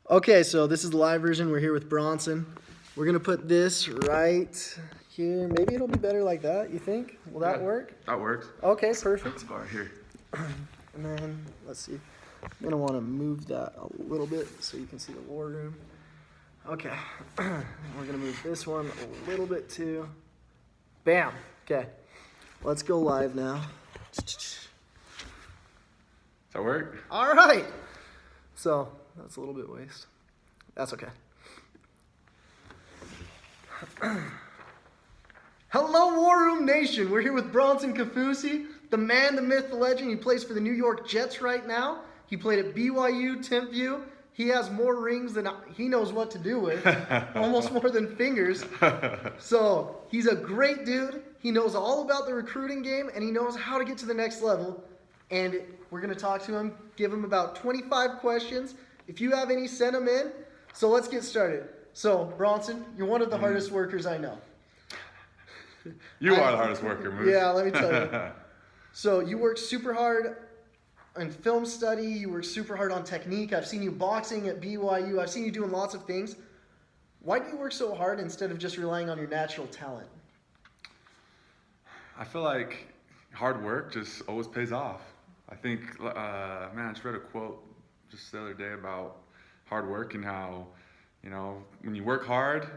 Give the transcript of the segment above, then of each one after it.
Okay, so this is the live version. We're here with Bronson. We're gonna put this right here. Maybe it'll be better like that, you think? Will that work? That works. Okay, perfect. Let's go right here. And then, let's see. I'm gonna wanna move that a little bit so you can see the war room. Okay, we're gonna move this one a little bit too. Bam, okay. Let's go live now. Does that work? All right. So, that's a little bit waste. That's okay. Hello, War Room Nation. We're here with Bronson Kaufusi, the man, the myth, the legend. He plays for the New York Jets right now. He played at BYU, Tempview. He has more rings than he knows what to do with, almost more than fingers. So he's a great dude. He knows all about the recruiting game, and he knows how to get to the next level. And we're going to talk to him, give him about 25 questions. If you have any, send them in. So let's get started. So, Bronson, you're one of the hardest workers I know. You are the hardest worker, Moose. Yeah, let me tell you. So you work super hard in film study. You work super hard on technique. I've seen you boxing at BYU. I've seen you doing lots of things. Why do you work so hard instead of just relying on your natural talent? I feel like hard work just always pays off. I think, I just read a quote just the other day about hard work and how, when you work hard,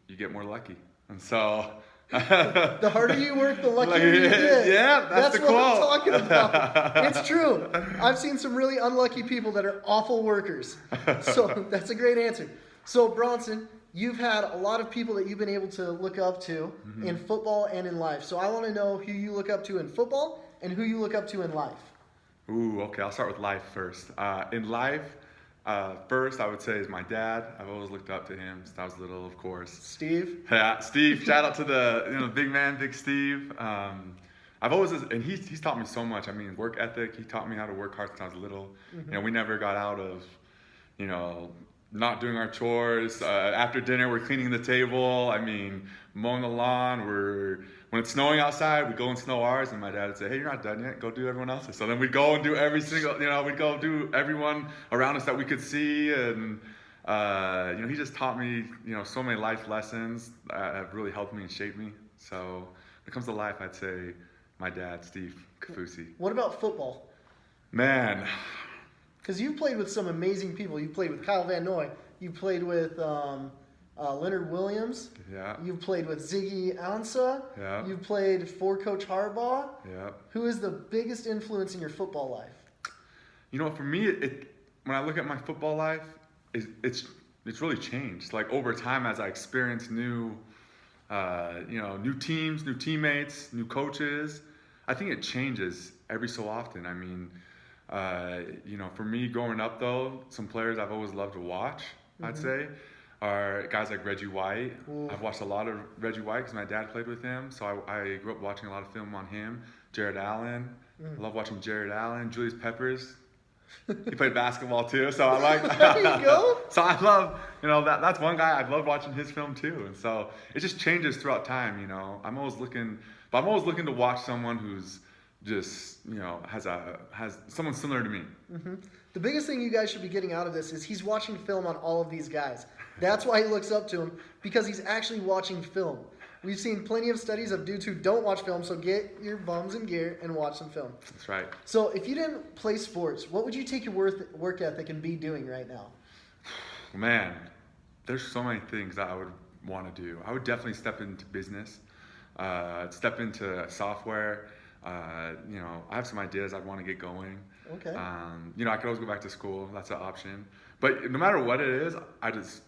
you get more lucky. And so... The harder you work, the luckier you get. Yeah, that's the quote. What I'm talking about. It's true. I've seen some really unlucky people that are awful workers. So that's a great answer. So Bronson, you've had a lot of people that you've been able to look up to in football and in life. So I want to know who you look up to in football and who you look up to in life. Ooh, okay. I'll start with life first. In life, first I would say is my dad. I've always looked up to him since I was little, of course. Steve? Yeah, Steve. Shout out to the big man, Big Steve. I've always, and he's taught me so much. Work ethic. He taught me how to work hard since I was little. We never got out of, not doing our chores. After dinner, we're cleaning the table. Mowing the lawn. When it's snowing outside, we go and snow ours. And my dad would say, "Hey, you're not done yet. Go do everyone else's." So then we'd go and do every single, we'd go do everyone around us that we could see. And, he just taught me, so many life lessons that have really helped me and shaped me. So when it comes to life, I'd say my dad, Steve Kaufusi. What about football? Man. Because you've played with some amazing people. You played with Kyle Van Noy. You played with Leonard Williams. Yeah. You've played with Ziggy Ansah. Yeah. You've played for Coach Harbaugh. Yeah. Who is the biggest influence in your football life? For me, when I look at my football life, it's really changed. Like over time, as I experience new teams, new teammates, new coaches, I think it changes every so often. For me growing up though, some players I've always loved to watch, I'd say, are guys like Reggie White. Ooh. I've watched a lot of Reggie White because my dad played with him, so I grew up watching a lot of film on him. Jared Allen. I love watching Jared Allen. Julius Peppers. He played basketball too, so I like There you go. So I love, that's one guy I've loved watching his film too. And so it just changes throughout time, I'm always looking to watch someone who's just, has someone similar to me. The biggest thing you guys should be getting out of this is he's watching film on all of these guys. That's why he looks up to him, because he's actually watching film. We've seen plenty of studies of dudes who don't watch film, so get your bums in gear and watch some film. That's right. So if you didn't play sports, what would you take your work ethic and be doing right now? Man, there's so many things that I would want to do. I would definitely step into business, step into software. I have some ideas I'd want to get going. Okay. I could always go back to school. That's an option. But no matter what it is, I just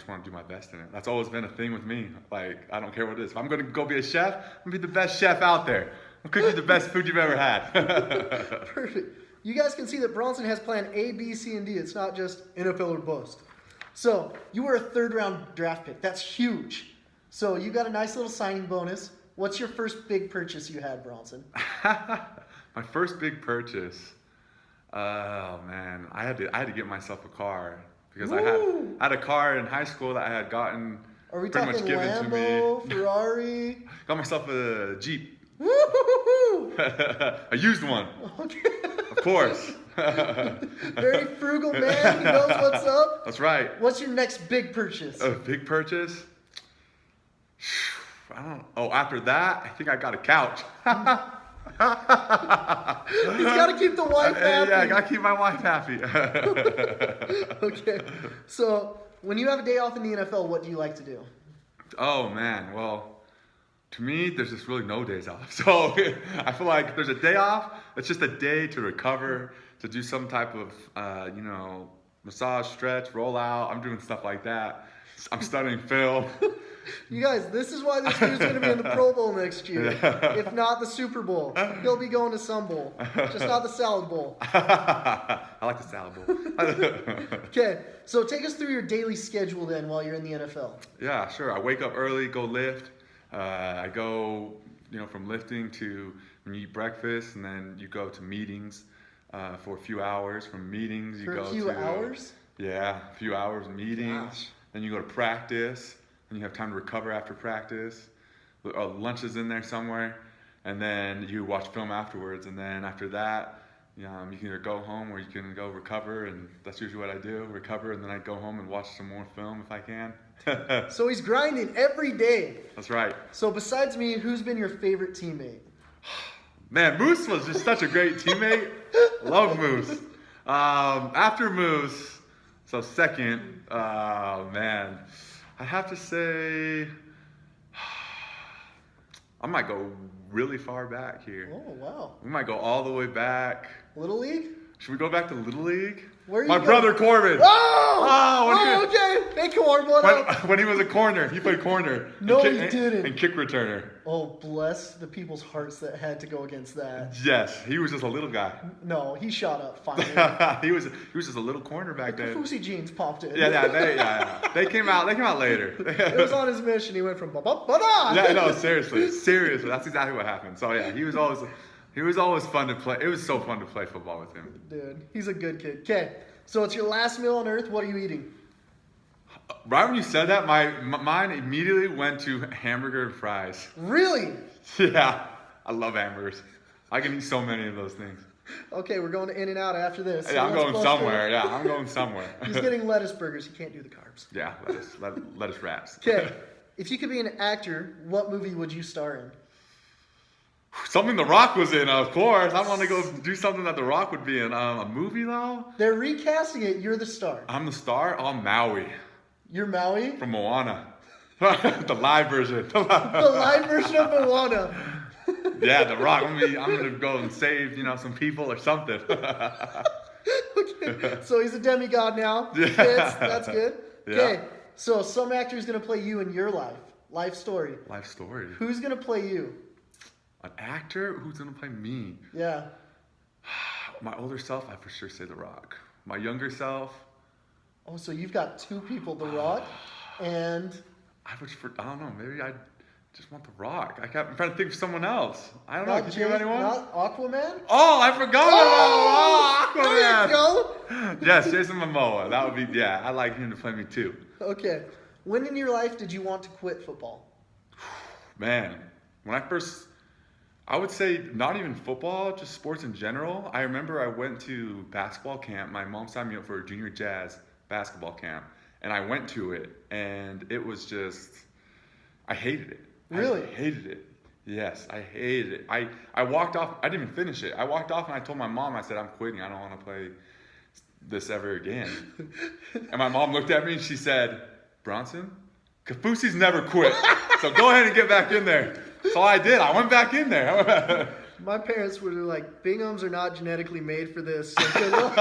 want to do my best in it. That's always been a thing with me. Like, I don't care what it is. If I'm going to go be a chef, I'm going to be the best chef out there. I'm going to cook you the best food you've ever had. Perfect. You guys can see that Bronson has plan A, B, C, and D. It's not just NFL or bust. So, you were a third-round draft pick. That's huge. So, you got a nice little signing bonus. What's your first big purchase you had, Bronson? My first big purchase. Oh man, I had to get myself a car because I had a car in high school that I had gotten pretty much given Lambo, to me. Ferrari? Got myself a Jeep. Woo-hoo-hoo-hoo! A used one. Okay. Of course. Very frugal man. He knows what's up. up. That's right. What's your next big purchase? A big purchase? I don't. Oh, after that, I think I got a couch. He's got to keep the wife happy. Yeah, I gotta keep my wife happy. Okay. So when you have a day off in the NFL, what do you like to do? Oh man, well, to me, there's just really no days off. So I feel like if there's a day off, it's just a day to recover, to do some type of, massage, stretch, roll out. I'm doing stuff like that. I'm studying film. You guys, this is why this dude's going to be in the Pro Bowl next year. If not the Super Bowl. He'll be going to some bowl. Just not the salad bowl. I like the salad bowl. Okay, so take us through your daily schedule then while you're in the NFL. Yeah, sure. I wake up early, go lift. I go, from lifting to when you eat breakfast, and then you go to meetings for a few hours. From meetings, you For go a few to hours? Yeah, a few hours meetings. Gosh. Then you go to practice, and you have time to recover after practice. Lunch is in there somewhere, and then you watch film afterwards. And then after that, you can either go home or you can go recover, and that's usually what I do, recover, and then I go home and watch some more film if I can. So he's grinding every day. That's right. So besides me, who's been your favorite teammate? Man, Moose was just such a great teammate. Love Moose. After Moose, so second, man, I have to say, I might go really far back here. Oh, wow. We might go all the way back. Little League? Should we go back to Little League? Where are you My going? brother Corbin. Oh, okay. Hey, Corn, what up? When he was a corner, he played corner. No, and he didn't. And kick returner. Oh, bless the people's hearts that had to go against that. Yes, he was just a little guy. No, he shot up finally. he was just a little corner back then. Kaufusi jeans popped in. Yeah. They came out later. It was on his mission. He went from ba-ba-ba-da. Yeah, no, seriously. That's exactly what happened. So yeah, he was always fun to play. It was so fun to play football with him. Dude, he's a good kid. Okay, so it's your last meal on earth. What are you eating? Right when you said that, mine immediately went to hamburger and fries. Really? Yeah, I love hamburgers. I can eat so many of those things. Okay, we're going to In-N-Out after this. Yeah, I'm going let's somewhere. Yeah, I'm going somewhere. He's getting lettuce burgers. He can't do the carbs. Yeah, lettuce wraps. Okay, if you could be an actor, what movie would you star in? Something The Rock was in, of course. I want to go do something that The Rock would be in. A movie, though? They're recasting it. You're the star. I'm the star? Oh, I'm Maui. You're Maui? From Moana. The live version. The live version of Moana. Yeah, The Rock. I'm gonna go and save, some people or something. Okay, so he's a demigod now. Yeah. That's good. Yeah. Okay, so some actor's going to play you in your life story. Life story. Who's going to play you? An actor? Who's gonna play me? Yeah. My older self, I for sure say The Rock. My younger self, Oh, so you've got two people, The Rock and... I don't know, maybe I just want The Rock. I'm trying to think of someone else. I don't know. Not Can you think of anyone? Not Aquaman? Oh, I forgot about There you Aquaman. go. Yes, Jason Momoa. That would be, I like him to play me too. Okay. When in your life did you want to quit football? Man, when I would say not even football, just sports in general. I remember I went to basketball camp. My mom signed me up for a junior jazz basketball camp, and I went to it, and it was just, I hated it. Really? I hated it. Yes, I hated it. I walked off. I didn't even finish it. I walked off, and I told my mom, I said, I'm quitting. I don't want to play this ever again. And my mom looked at me, and she said, Bronson, Kaufusi's never quit, so go ahead and get back in there. So I did. I went back in there. My parents were like, Binghams are not genetically made for this. So good luck.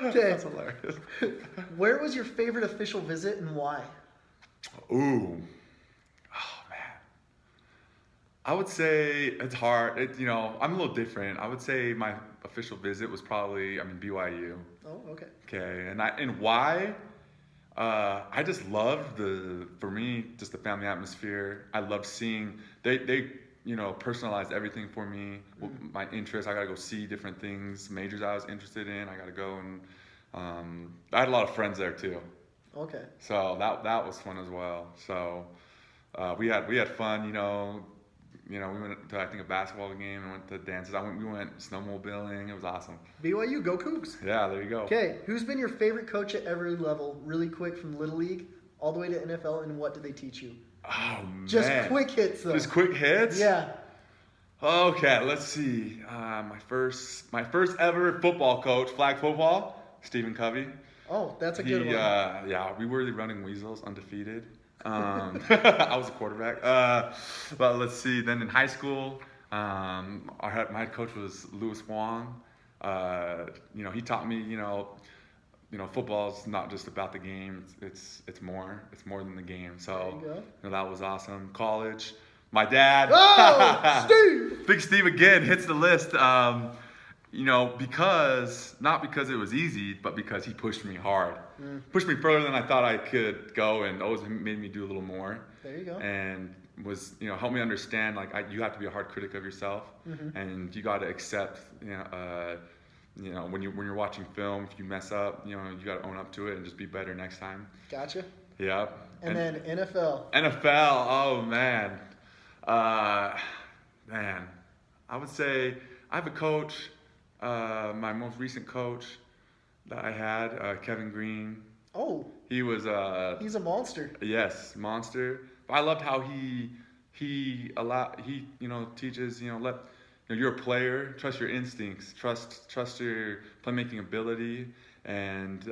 Okay. That's hilarious. Where was your favorite official visit and why? Ooh. Oh, man. I would say it's hard. I'm a little different. I would say my official visit was probably, BYU. Oh, okay. Okay. And why? I just loved for me, just the family atmosphere. I loved seeing, they personalized everything for me. My interests, I got to go see different things, majors I was interested in. I got to go and, I had a lot of friends there too. Okay. So that was fun as well. So, we had fun, we went to, I think, a basketball game and went to dances. We went snowmobiling. It was awesome. BYU, go Cougs. Yeah, there you go. Okay, who's been your favorite coach at every level? Really quick, from Little League all the way to NFL, and what did they teach you? Oh, man. Just quick hits, though. Just quick hits? Yeah. Okay, let's see. My first ever football coach, flag football, Stephen Covey. Oh, that's a good one. Yeah, we were the running weasels, undefeated. I was a quarterback. But let's see. Then in high school, my head coach was Louis Wong. He taught me, football's not just about the game. It's more than the game. So that was awesome. College, my dad. Oh, Steve! Big Steve again hits the list. Not because it was easy, but because he pushed me hard. Pushed me further than I thought I could go, and always made me do a little more. There you go. And was, helped me understand, you have to be a hard critic of yourself, and you got to accept, when you're watching film, if you mess up, you got to own up to it and just be better next time. Gotcha. Yeah. And then NFL. NFL, oh man. I would say I have a coach, my most recent coach that I had, Kevin Green. Oh. He was he's a monster. Yes, monster. But I loved how he teaches, you're a player, trust your instincts, trust your playmaking ability, and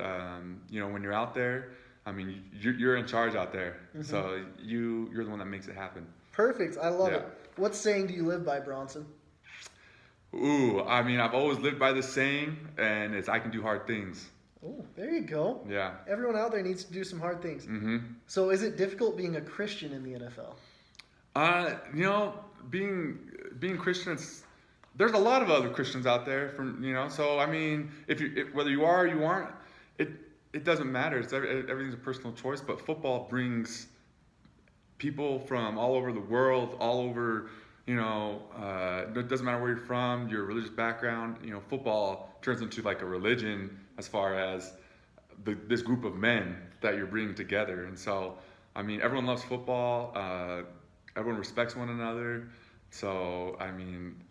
when you're out there, you're in charge out there. So you're the one that makes it happen. Perfect. I love it. What saying do you live by, Bronson? Ooh, I've always lived by this saying, and it's I can do hard things. Oh, there you go. Yeah. Everyone out there needs to do some hard things. So is it difficult being a Christian in the NFL? Being Christian, there's a lot of other Christians out there so whether you are or you aren't, it doesn't matter. Everything's a personal choice, but football brings people from all over the world, all over, it doesn't matter where you're from, your religious background, football turns into like a religion as far as this group of men that you're bringing together. And so, everyone loves football, everyone respects one another. So,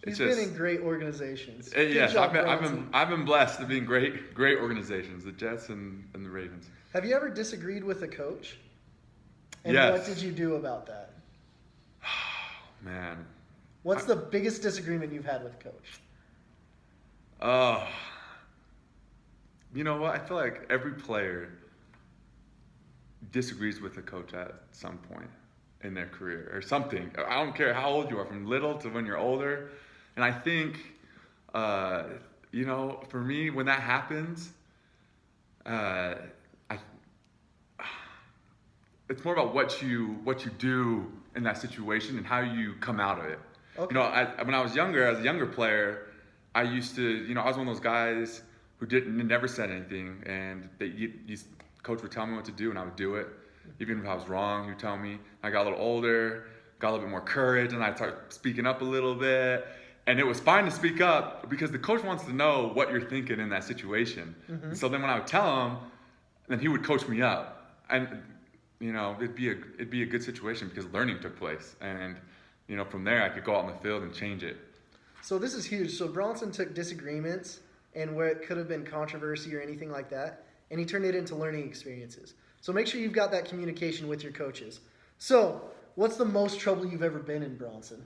He's been in great organizations. Yes, I've been blessed to be in great organizations, the Jets and the Ravens. Have you ever disagreed with a coach? And yes. What did you do about that? Man. What's the biggest disagreement you've had with a coach? You know what? I feel like every player disagrees with a coach at some point in their career or something. I don't care how old you are, from little to when you're older. And I think, for me, when that happens, it's more about what you do in that situation and how you come out of it. Okay. When I was younger, as a younger player, I used to, I was one of those guys who never said anything, and coach would tell me what to do, and I would do it. Even if I was wrong, he would tell me. I got a little older, got a little bit more courage, and I started speaking up a little bit. And it was fine to speak up because the coach wants to know what you're thinking in that situation. And so then when I would tell him, then he would coach me up, and it'd be a good situation because learning took place, and from there I could go out in the field and change it. So this is huge. So Bronson took disagreements and where it could have been controversy or anything like that, and he turned it into learning experiences. So make sure you've got that communication with your coaches. So what's the most trouble you've ever been in, Bronson?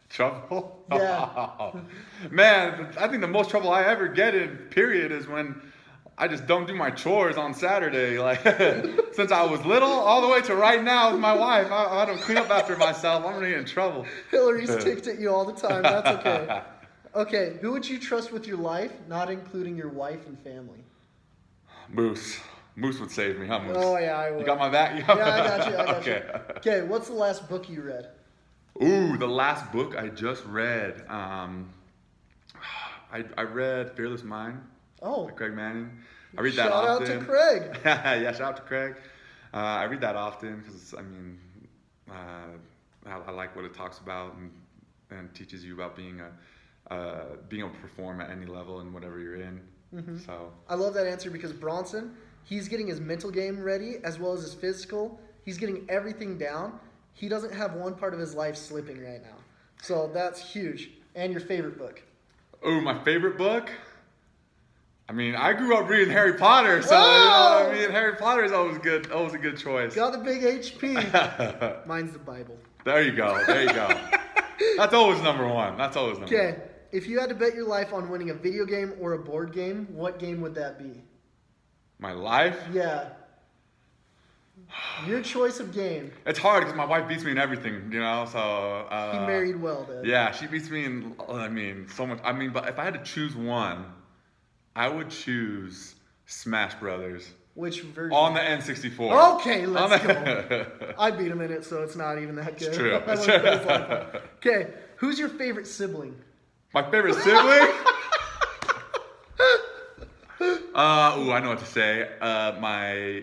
Trouble? Yeah. Man, I think the most trouble I ever get in, period, is when I just don't do my chores on Saturday. Since I was little all the way to right now with my wife, I don't clean up after myself. I'm gonna get in trouble. Hillary's ticked at you all the time. That's okay. Okay, who would you trust with your life, not including your wife and family? Moose. Moose would save me, huh, Moose? Oh, yeah, I would. You got my back? Yeah, I got you. Okay. Okay, what's the last book you read? Ooh, the last book I just read. I read Fearless Mind by Craig Manning. I read that often. Shout out to Craig. Yeah, shout out to Craig. I read that often because, I like what it talks about and teaches you about being able to perform at any level and whatever you're in. So I love that answer because Bronson, he's getting his mental game ready as well as his physical. He's getting everything down. he doesn't have one part of his life slipping right now. So that's huge. And your favorite book? Oh, my favorite book? I mean, I grew up reading Harry Potter, so you know what I mean? Harry Potter is always good. Always a good choice. Got the big HP. Mine's the Bible. There you go. That's always number one. Okay, if you had to bet your life on winning a video game or a board game, what game would that be? My life? Yeah. Your choice of game. It's hard because my wife beats me in everything, you know. So He married well, Dad. yeah, she beats me in. I mean, so much. I mean, but if I had to choose one, I would choose Smash Brothers Which version? on the N64. Okay, let's go. I beat him in it, so it's not even that good. It's true. I won't put his life on. Okay, who's your favorite sibling? My favorite sibling? I know what to say. My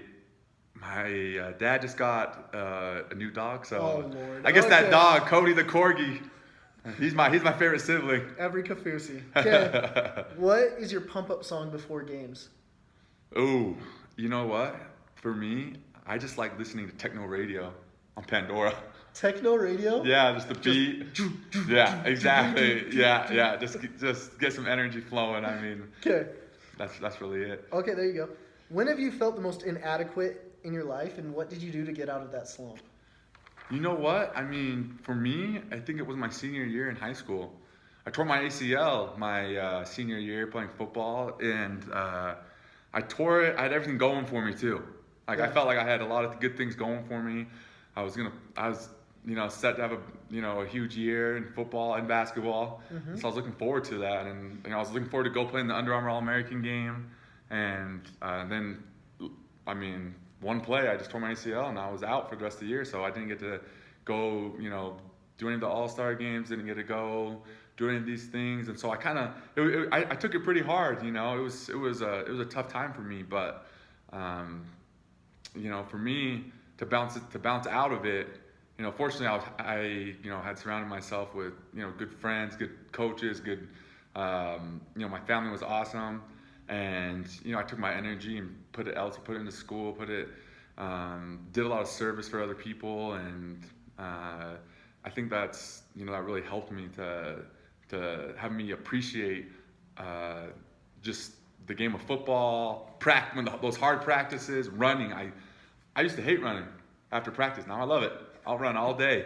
dad just got a new dog, so Oh, Lord. I guess Okay. that dog, Cody the Corgi, he's my favorite sibling. Every Kaufusi. Okay, what is your pump-up song before games? Ooh, you know what? For me, I just like listening to techno radio on Pandora. Techno radio? Yeah, just the beat. Yeah, exactly. Yeah. Just get some energy flowing. I mean, Okay. that's really it. Okay, there you go. When have you felt the most inadequate in your life, and what did you do to get out of that slump? You know what? I mean, for me, I think it was my senior year in high school. I tore my ACL my senior year playing football, and I tore it. I had everything going for me too. Like I felt like I had a lot of good things going for me. I was set to have a huge year in football and basketball. Mm-hmm. So I was looking forward to that, and I was looking forward to go play in the Under Armour All-American game, and then, I mean, one play I just tore my ACL and I was out for the rest of the year, so I didn't get to go, do any of the All-Star games, didn't get to go do any of these things, and so I kind of I took it pretty hard, It was a tough time for me, but for me to bounce out of it, fortunately I had surrounded myself with good friends, good coaches, good my family was awesome, and I took my energy and put it into school, did a lot of service for other people, and I think that's that really helped me to have me appreciate just the game of football, those hard practices, running. I used to hate running after practice. Now I love it. I'll run all day.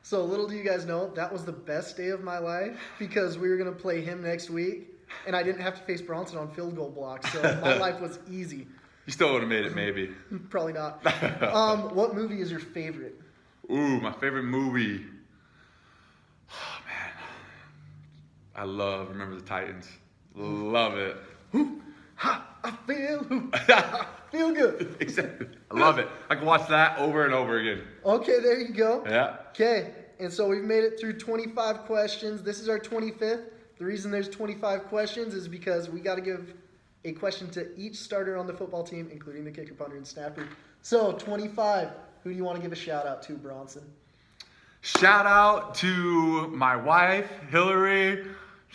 So little do you guys know, that was the best day of my life because we were going to play him next week, and I didn't have to face Bronson on field goal blocks, so my life was easy. You still would have made it, maybe. Probably not. What movie is your favorite? Ooh, my favorite movie. Oh, man. I love Remember the Titans. Love it. I feel good. Exactly. I love it. I can watch that over and over again. Okay, there you go. Yeah. Okay, and so we've made it through 25 questions. This is our 25th. The reason there's 25 questions is because we got to give a question to each starter on the football team, including the kicker, punter, and snapper. So, 25. Who do you want to give a shout out to, Bronson? Shout out to my wife, Hillary.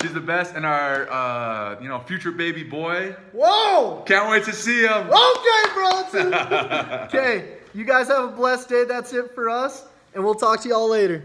She's the best, and our future baby boy. Whoa! Can't wait to see him. Okay, Bronson. Okay, you guys have a blessed day. That's it for us, and we'll talk to y'all later.